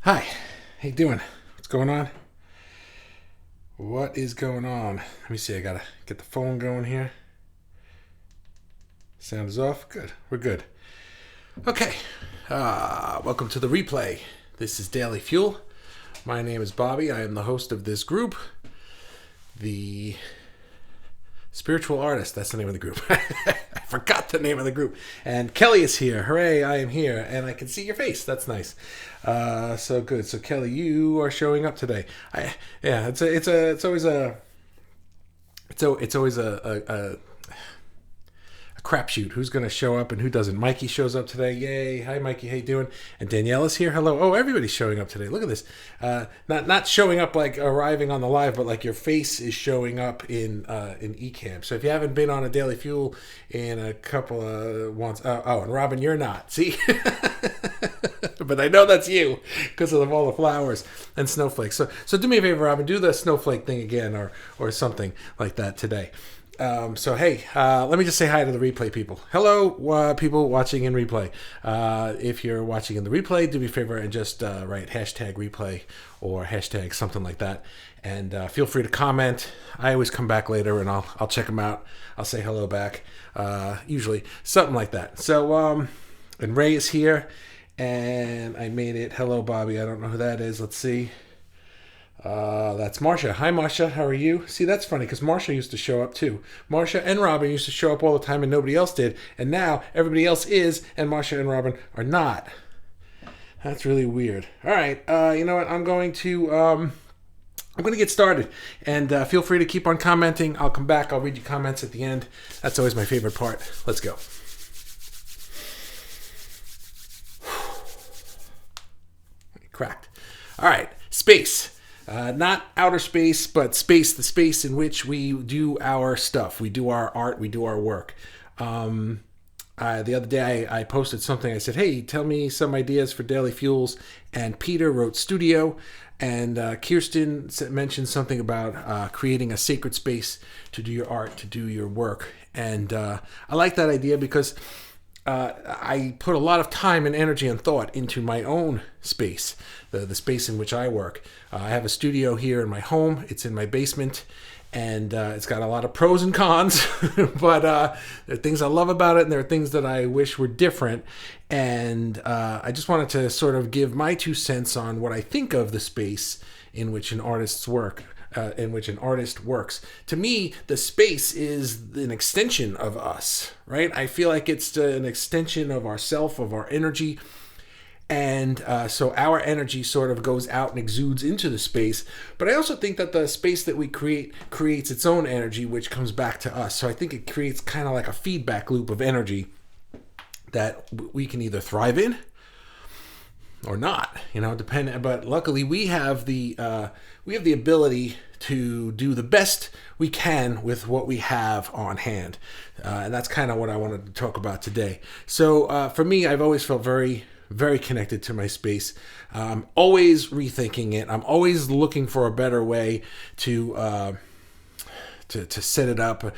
Hi, how you doing? What's going on? What is going on? Let me see. I gotta get the phone going here. Sound is off. Good. We're good. Okay. Welcome to the replay. This is Daily Fuel. My name is Bobby. I am the host of this group, the Spiritual Artist. That's the name of the group. I forgot the name of the group. And Kelly is here. Hooray! I am here, and I can see your face. That's nice. So good. So Kelly, you are showing up today. It's always a crapshoot. Who's going to show up and who doesn't? Mikey shows up today. Yay! Hi, Mikey. How you doing? And Danielle is here. Hello. Oh, everybody's showing up today. Look at this. Not showing up like arriving on the live, but like your face is showing up in Ecamm. So if you haven't been on a Daily Fuel in a couple of once, and Robin, you're not. See. But I know that's you because of all the flowers and snowflakes. So do me a favor, Robin. Do the snowflake thing again, or something like that today. Hey, let me just say hi to the replay people. Hello, people watching in replay. If you're watching in the replay, do me a favor and just write hashtag replay or hashtag something like that. And feel free to comment. I always come back later and I'll check them out. I'll say hello back. Usually something like that. So, and Ray is here. And I made it. Hello, Bobby. I don't know who that is. Let's see. That's Marsha. Hi, Marsha. How are you? See, that's funny because Marsha used to show up too. Marsha and Robin used to show up all the time and nobody else did. And now everybody else is and Marsha and Robin are not. That's really weird. All right. You know what? I'm going to get started. And feel free to keep on commenting. I'll come back. I'll read your comments at the end. That's always my favorite part. Let's go. Cracked. All right, space. Not outer space, but space, the space in which we do our stuff. We do our art, we do our work. The other day I posted something. I said, hey, tell me some ideas for Daily Fuels. And Peter wrote studio. And Kirsten mentioned something about creating a sacred space to do your art, to do your work. And I like that idea because I put a lot of time and energy and thought into my own space, the space in which I work. I have a studio here in my home. It's in my basement, and it's got a lot of pros and cons, but there are things I love about it, and there are things that I wish were different. And I just wanted to sort of give my 2 cents on what I think of the space in which an artist's work. In which an artist works. To me, the space is an extension of us, right? I feel like it's an extension of ourself, of our energy. And so our energy sort of goes out and exudes into the space. But I also think that the space that we create creates its own energy, which comes back to us. So I think it creates kind of like a feedback loop of energy that we can either thrive in or not, depending. But luckily, we have the ability to do the best we can with what we have on hand, and that's kind of what I wanted to talk about today. So for me, I've always felt very, very connected to my space. Always rethinking it. I'm always looking for a better way to set it up.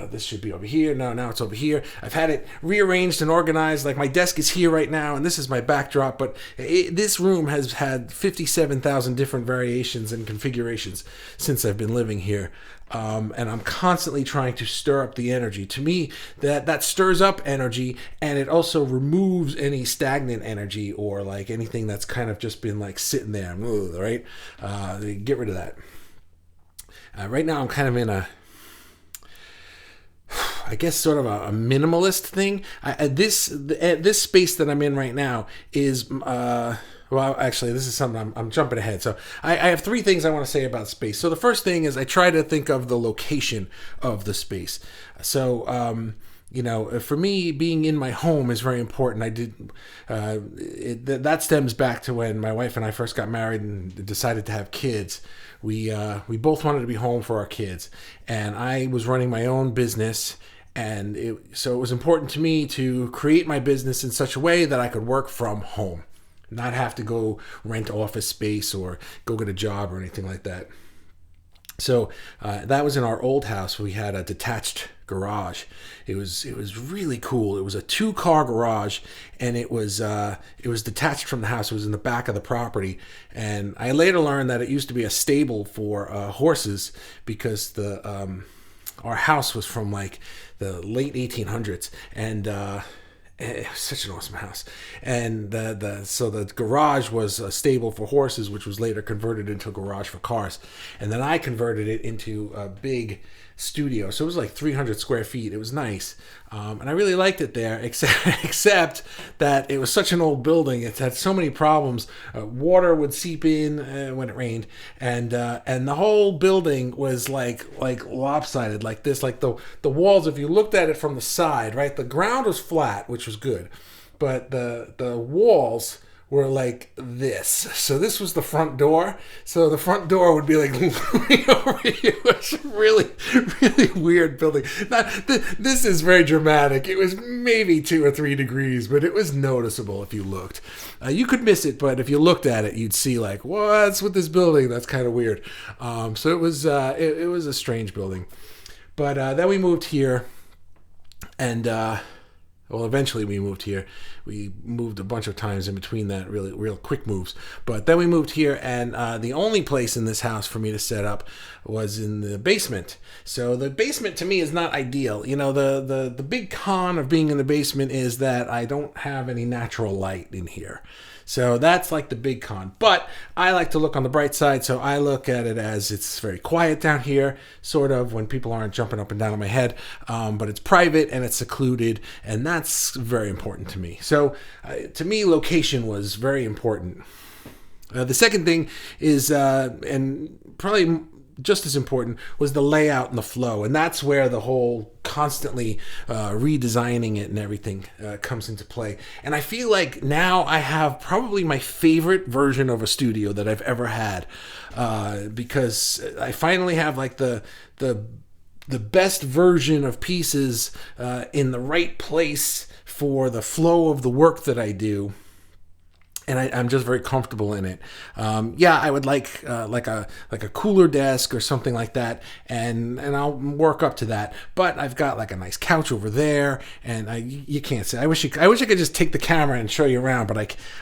This should be over here. No, now it's over here. I've had it rearranged and organized. Like my desk is here right now, and this is my backdrop. But this room has had 57,000 different variations and configurations since I've been living here. And I'm constantly trying to stir up the energy. To me, that stirs up energy, and it also removes any stagnant energy or like anything that's kind of just been like sitting there, right? Get rid of that. Right now, I'm kind of in I guess sort of a minimalist thing. This space that I'm in right now is well, actually, this is something I'm jumping ahead. So I have 3 things I want to say about space. So the first thing is I try to think of the location of the space. So for me, being in my home is very important. That stems back to when my wife and I first got married and decided to have kids. We both wanted to be home for our kids, and I was running my own business, and so it was important to me to create my business in such a way that I could work from home, not have to go rent office space or go get a job or anything like that. So that was in our old house. We had a detached garage. It was really cool. It was a 2-car garage, and it was detached from the house. It was in the back of the property, and I later learned that it used to be a stable for horses because our house was from like the late 1800s, and it was such an awesome house. And so the garage was a stable for horses, which was later converted into a garage for cars. And then I converted it into a big studio. So it was like 300 square feet. It was nice. And I really liked it there, except that it was such an old building. It had so many problems. Water would seep in when it rained. And the whole building was like lopsided like this. Like the walls, if you looked at it from the side, right, the ground was flat, which was good. But the walls were like this. So this was the front door. So the front door would be like looming over you. It was really, really weird building. This is very dramatic. It was maybe 2 or 3 degrees, but it was noticeable if you looked. You could miss it, but if you looked at it, you'd see like, what's with this building? That's kind of weird. So it was a strange building. But then we moved here, and well, eventually we moved here. We moved a bunch of times in between that, really real quick moves. But then we moved here, and the only place in this house for me to set up was in the basement. So the basement to me is not ideal. You know, the big con of being in the basement is that I don't have any natural light in here. So that's like the big con. But I like to look on the bright side, so I look at it as it's very quiet down here, sort of, when people aren't jumping up and down on my head. But it's private and it's secluded, and that's very important to me. So to me, location was very important. The second thing is, and probably just as important, was the layout and the flow. And that's where the whole constantly redesigning it and everything comes into play. And I feel like now I have probably my favorite version of a studio that I've ever had, because I finally have like the best version of pieces in the right place for the flow of the work that I do. And I'm just very comfortable in it. I would like a cooler desk or something like that, and I'll work up to that. But I've got like a nice couch over there, and you can't see. I wish I could just take the camera and show you around, but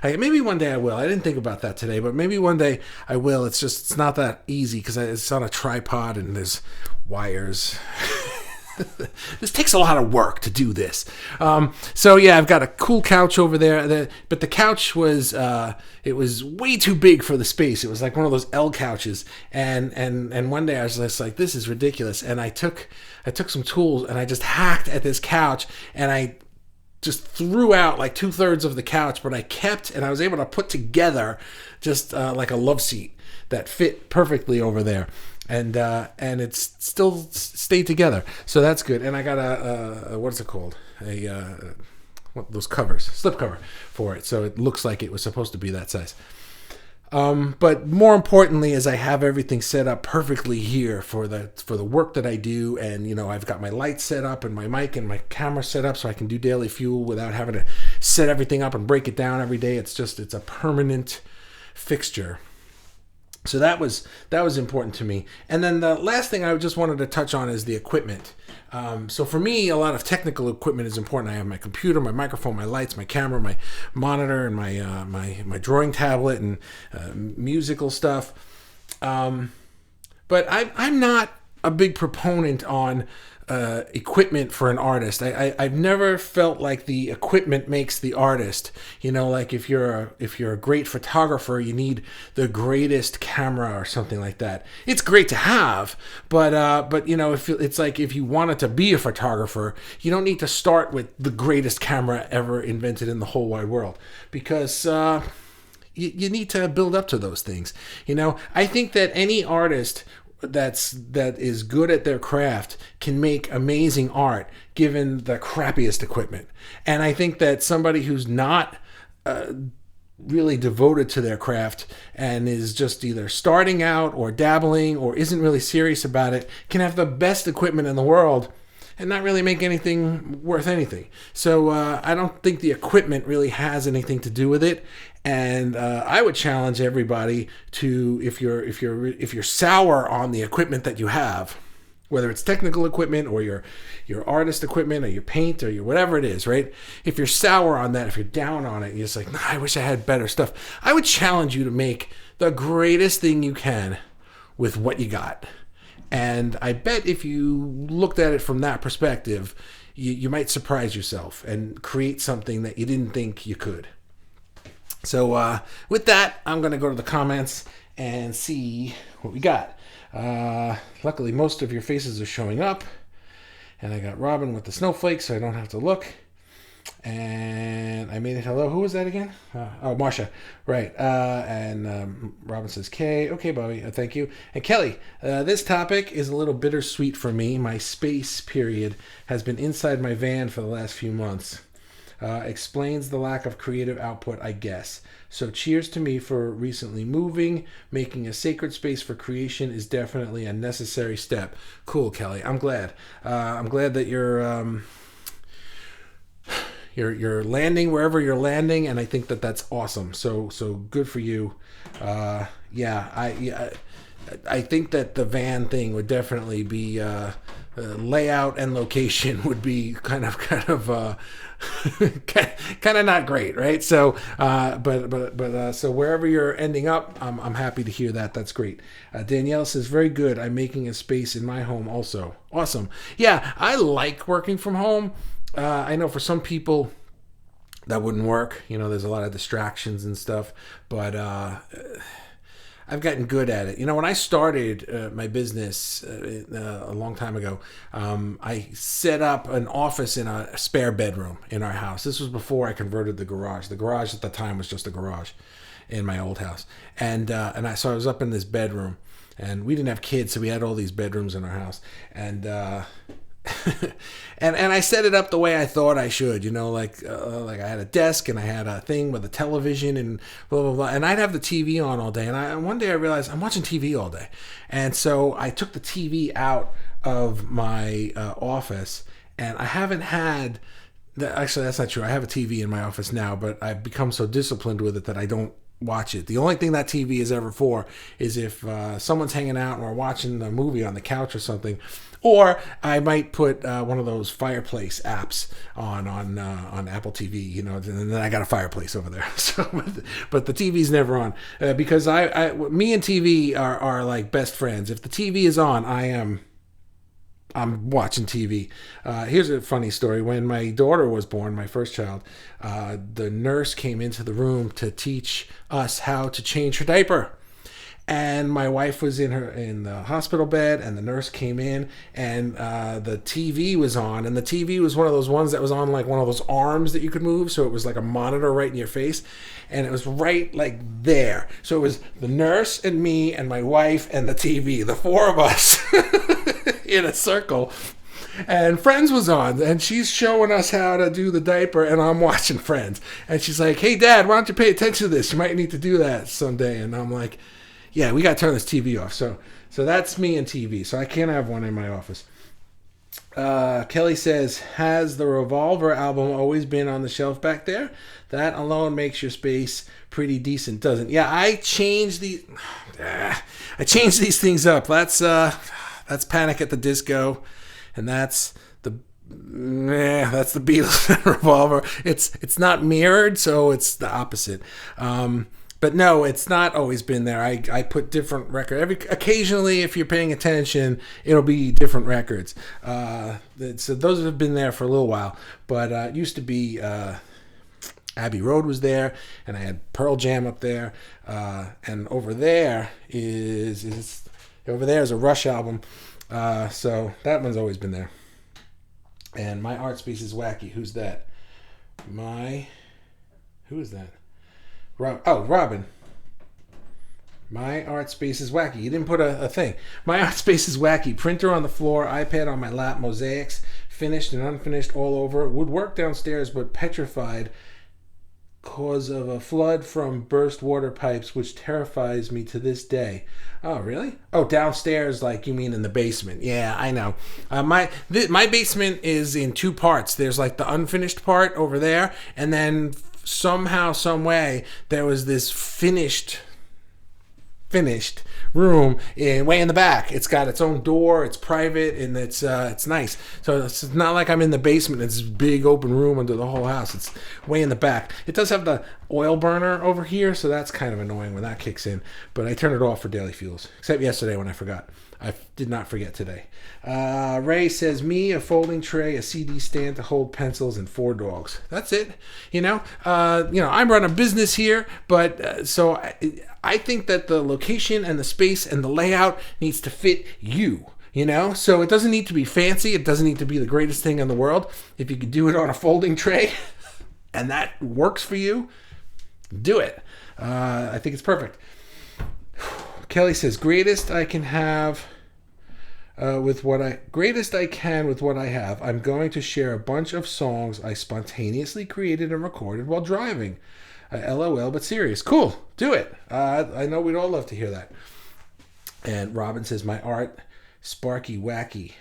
I maybe one day I will. I didn't think about that today, but maybe one day I will. It's not that easy because it's on a tripod and there's wires. This takes a lot of work to do this. I've got a cool couch over there. But the couch was it was way too big for the space. It was like one of those L couches. And one day I was just like, this is ridiculous. And I took some tools and I just hacked at this couch, and I just threw out like 2/3 of the couch, but I kept, and I was able to put together just like a love seat that fit perfectly over there. And it's still stayed together, so that's good. And I got a what is it called? Those covers, slip cover for it, so it looks like it was supposed to be that size. But more importantly is I have everything set up perfectly here for the work that I do, and I've got my lights set up and my mic and my camera set up so I can do Daily Fuel without having to set everything up and break it down every day. It's a permanent fixture. So that was important to me. And then the last thing I just wanted to touch on is the equipment. So for me, a lot of technical equipment is important. I have my computer, my microphone, my lights, my camera, my monitor, and my drawing tablet and musical stuff. But I'm not a big proponent on equipment for an artist. I've never felt like the equipment makes the artist. Like if you're a great photographer, you need the greatest camera or something like that. It's great to have, but if you wanted to be a photographer, you don't need to start with the greatest camera ever invented in the whole wide world, because you need to build up to those things. I think that any artist that is good at their craft can make amazing art given the crappiest equipment. And I think that somebody who's not really devoted to their craft and is just either starting out or dabbling or isn't really serious about it can have the best equipment in the world and not really make anything worth anything. So I don't think the equipment really has anything to do with it. And I would challenge everybody to, if you're sour on the equipment that you have, whether it's technical equipment or your artist equipment or your paint or your whatever it is, right? If you're sour on that, if you're down on it, you're just like, nah, I wish I had better stuff. I would challenge you to make the greatest thing you can with what you got. And I bet if you looked at it from that perspective, you might surprise yourself and create something that you didn't think you could. So with that, I'm going to go to the comments and see what we got. Luckily, most of your faces are showing up. And I got Robin with the snowflakes, so I don't have to look. And I made it hello. Who was that again? Marsha. Right. And Robin says, K. Okay, Bobby. Thank you. And Kelly, this topic is a little bittersweet for me. My space period has been inside my van for the last few months. Explains the lack of creative output, I guess. So cheers to me for recently moving. Making a sacred space for creation is definitely a necessary step. Cool, Kelly. I'm glad. I'm glad that you're landing wherever you're landing, and I think that that's awesome. So good for you. I think that the van thing would definitely be layout and location would be kind of kind of not great, right? So so wherever you're ending up, I'm happy to hear that. That's great. Danielle says, very good. I'm making a space in my home also. Awesome. Yeah, I like working from home. I know for some people that wouldn't work. You know, there's a lot of distractions and stuff, but I've gotten good at it. You know, when I started my business a long time ago, I set up an office in a spare bedroom in our house. This was before I converted the garage. The garage at the time was just a garage in my old house. And I was up in this bedroom, and we didn't have kids, so we had all these bedrooms in our house. And and I set it up the way I thought I should, you know, like I had a desk and I had a thing with a television and blah, blah, blah. And I'd have the TV on all day. And one day I realized I'm watching TV all day. And so I took the TV out of my office, and I haven't had, actually that's not true. I have a TV in my office now, but I've become so disciplined with it that I don't watch it. The only thing that TV is ever for is if someone's hanging out and we're watching a movie on the couch or something. Or I might put one of those fireplace apps on Apple TV, you know, and then I got a fireplace over there. So, but the TV's never on because me and TV are like best friends. If the TV is on, I'm watching TV. Here's a funny story. When my daughter was born, my first child, the nurse came into the room to teach us how to change her diaper. And my wife was in the hospital bed, and the nurse came in, and the TV was on, and the TV was one of those ones that was on like one of those arms that you could move, so it was like a monitor right in your face, and it was right like there. So it was the nurse and me and my wife and the TV, the four of us in a circle. And Friends was on, and she's showing us how to do the diaper, and I'm watching Friends. And she's like, hey, Dad, why don't you pay attention to this? You might need to do that someday. And I'm like, yeah, we got to turn this TV off. So that's me and TV. So I can't have one in my office. Kelly says, has the Revolver album always been on the shelf back there? That alone makes your space pretty decent, doesn't it? Yeah, I changed these things up. That's Panic at the Disco, and that's the Beatles and Revolver. It's not mirrored, so it's the opposite. But no, it's not always been there. I put different records. Occasionally, if you're paying attention, it'll be different records. So those have been there for a little while. But it used to be Abbey Road was there, and I had Pearl Jam up there. And over there is a Rush album. So that one's always been there. And My Art Space is Wacky. Who's that? Who is that? Robin. My Art Space is Wacky. You didn't put a thing. My Art Space is Wacky. Printer on the floor, iPad on my lap, mosaics, finished and unfinished all over. Would work downstairs, but petrified cause of a flood from burst water pipes, which terrifies me to this day. Oh, really? Oh, downstairs, like you mean in the basement. Yeah, I know. My basement is in two parts. There's like the unfinished part over there, and then somehow, some way, there was this finished finished room way in the back. It's got its own door, it's private, and it's nice. So it's not like I'm in the basement. It's this big open room under the whole house. It's way in the back. It does have the oil burner over here, so that's kind of annoying when that kicks in. But I turn it off for daily fuels, except yesterday when I forgot. I did not forget today. Ray says, me, a folding tray, a CD stand to hold pencils, and 4 dogs. That's it. I'm running a business here, but so I think that the location and the space and the layout needs to fit you. So it doesn't need to be fancy. It doesn't need to be the greatest thing in the world. If you could do it on a folding tray and that works for you, do it. I think it's perfect. Kelly says, greatest I can with what I have. I'm going to share a bunch of songs I spontaneously created and recorded while driving. LOL, but serious. Cool. Do it. I know we'd all love to hear that. And Robin says, my art, sparky wacky.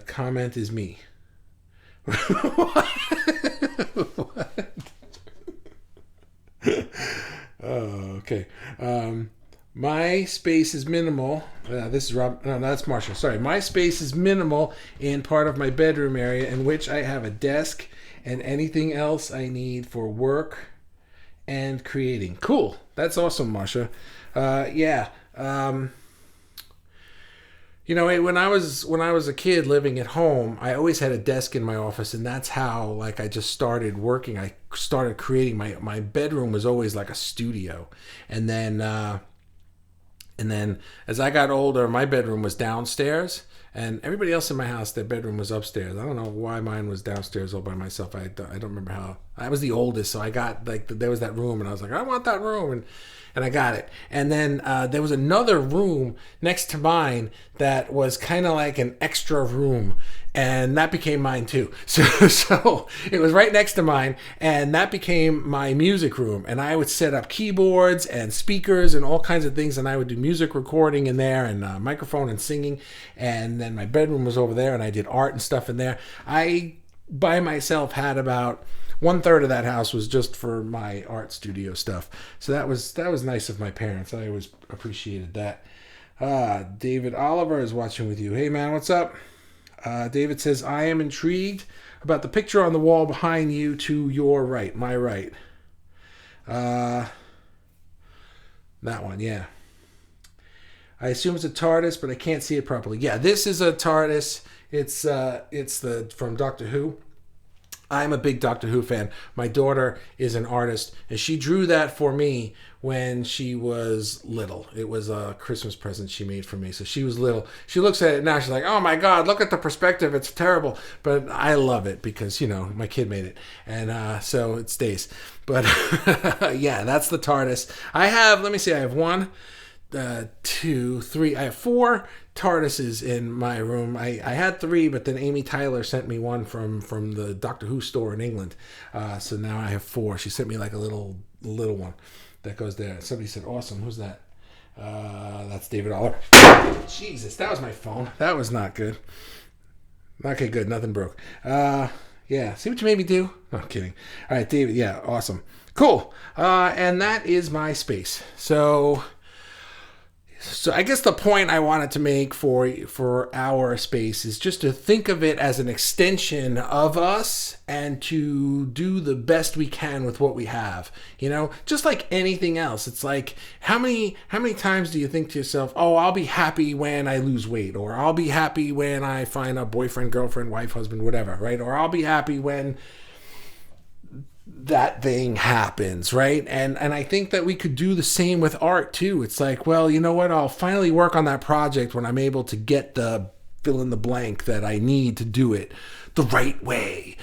Comment is me. What? Oh, okay. My space is minimal. This is Rob. No, that's Marsha. Sorry. My space is minimal in part of my bedroom area, in which I have a desk and anything else I need for work and creating. Cool. That's awesome, Marsha. Yeah. When I was a kid living at home, I always had a desk in my office, and that's how I just started working. I started creating. My bedroom was always like a studio, and then as I got older, my bedroom was downstairs, and everybody else in my house, their bedroom was upstairs. I don't know why mine was downstairs all by myself. I don't remember how. I was the oldest, so I got there was that room, and I was like, I want that room, and I got it. And then there was another room next to mine that was kind of like an extra room, and that became mine too. So it was right next to mine, and that became my music room. And I would set up keyboards and speakers and all kinds of things, and I would do music recording in there and microphone and singing. And then my bedroom was over there, and I did art and stuff in there. I, by myself, had about 1/3 of that house was just for my art studio stuff. So that was nice of my parents. I always appreciated that. David Oliver is watching with you. Hey man, what's up? David says, I am intrigued about the picture on the wall behind you to your right, my right. That one, yeah. I assume it's a TARDIS, but I can't see it properly. Yeah, this is a TARDIS. It's from Doctor Who. I'm a big Doctor Who fan. My daughter is an artist, and she drew that for me when she was little. It was a Christmas present she made for me. So she was little. She looks at it now. She's like, oh my God, look at the perspective. It's terrible. But I love it because, my kid made it. And so it stays. But yeah, that's the TARDIS. I have 1, 2, 3. I have 4 TARDISes in my room. I had 3, but then Amy Tyler sent me one from the Doctor Who store in England. So now I have 4. She sent me like a little one that goes there. Somebody said, awesome. Who's that? That's David Oliver. Jesus, that was my phone. That was not good. Okay, good. Nothing broke. Yeah, see what you made me do? No, I'm kidding. All right, David. Yeah, awesome. Cool. And that is my space. So I guess the point I wanted to make for our space is just to think of it as an extension of us and to do the best we can with what we have. Just like anything else. It's like how many times do you think to yourself, oh, I'll be happy when I lose weight, or I'll be happy when I find a boyfriend, girlfriend, wife, husband, whatever, right? Or I'll be happy when that thing happens, right? And I think that we could do the same with art too. It's like, well, you know what? I'll finally work on that project when I'm able to get the fill in the blank that I need to do it the right way,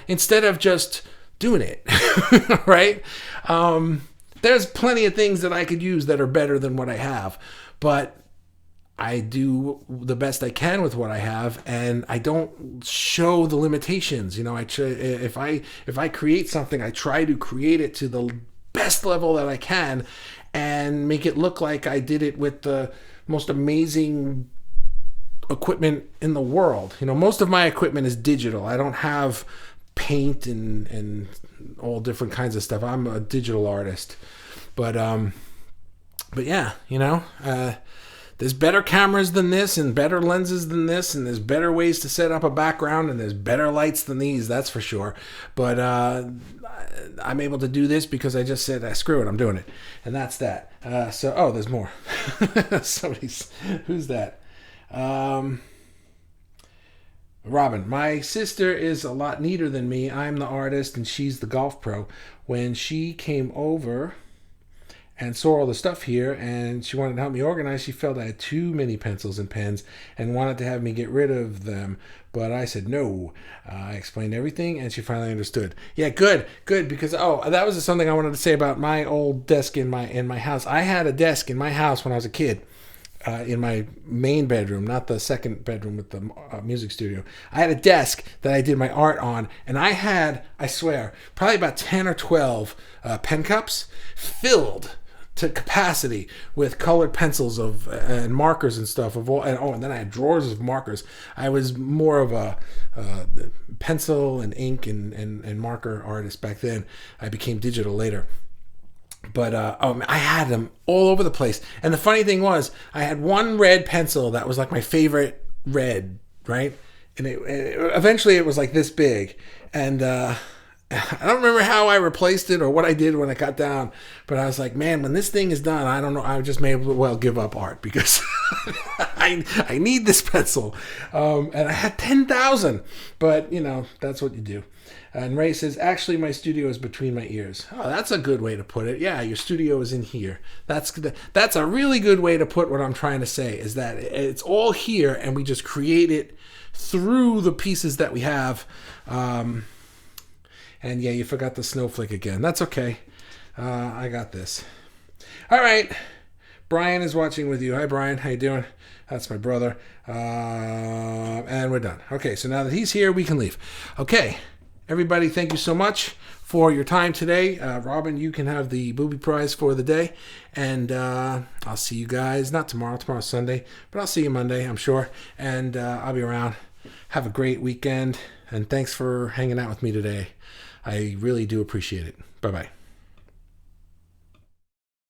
instead of just doing it, right? There's plenty of things that I could use that are better than what I have, but I do the best I can with what I have, and I don't show the limitations. If I create something, I try to create it to the best level that I can, and make it look like I did it with the most amazing equipment in the world. Most of my equipment is digital. I don't have paint and all different kinds of stuff. I'm a digital artist, but But yeah, there's better cameras than this and better lenses than this, and there's better ways to set up a background, and there's better lights than these, that's for sure. But I'm able to do this because I just said, screw it, I'm doing it. And that's that. There's more. Who's that? Robin, my sister is a lot neater than me. I'm the artist and she's the golf pro. When she came over and saw all the stuff here and she wanted to help me organize, she felt I had too many pencils and pens and wanted to have me get rid of them. But I said no. I explained everything and she finally understood. Yeah, good, because that was something I wanted to say about my old desk in my house. I had a desk in my house when I was a kid. In my main bedroom, not the second bedroom with the music studio. I had a desk that I did my art on, and I had, I swear, probably about 10 or 12 pen cups filled to capacity with colored pencils and markers and stuff and then I had drawers of markers. I was more of a pencil and ink and marker artist back then. I became digital later. But I had them all over the place. And the funny thing was, I had one red pencil that was like my favorite red, right? And eventually it was like this big. And I don't remember how I replaced it or what I did when it got down. But I was like, man, when this thing is done, I don't know. I just may well give up art because I need this pencil. And I had 10,000. But, that's what you do. And Ray says, actually, my studio is between my ears. Oh, that's a good way to put it. Yeah, your studio is in here. That's a really good way to put what I'm trying to say, is that it's all here, and we just create it through the pieces that we have. And yeah, you forgot the snowflake again. That's okay. I got this. All right. Brian is watching with you. Hi, Brian. How you doing? That's my brother. And we're done. Okay, so now that he's here, we can leave. Okay. Everybody, thank you so much for your time today. Robin, you can have the booby prize for the day. And I'll see you guys, not tomorrow. Tomorrow's Sunday. But I'll see you Monday, I'm sure. And I'll be around. Have a great weekend. And thanks for hanging out with me today. I really do appreciate it. Bye-bye.